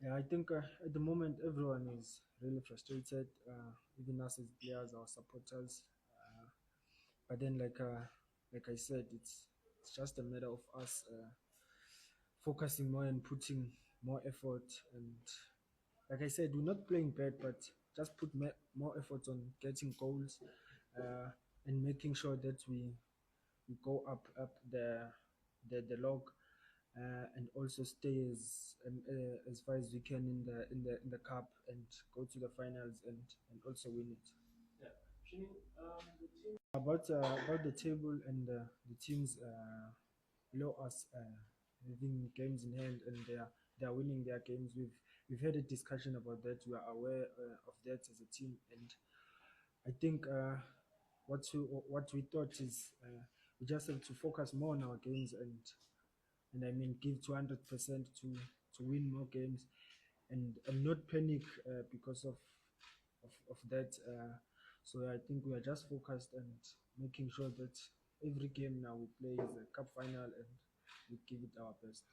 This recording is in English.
Yeah, I think at the moment everyone is really frustrated, even us as players, our supporters. But then, like I said, it's just a matter of us focusing more and putting more effort. And like I said, we're not playing bad, but just put more effort on getting goals uh, and making sure that we go up the log and also stay as far as we can in the cup and go to the finals and also win it. About the table and the teams below us having games in hand and they are winning their games. We've had a discussion about that. We are aware of that as a team, and I think what we thought is we just have to focus more on our games and I mean give 200% to win more games and not panic because of that. So I think we are just focused and making sure that every game now we play is a cup final and we give it our best.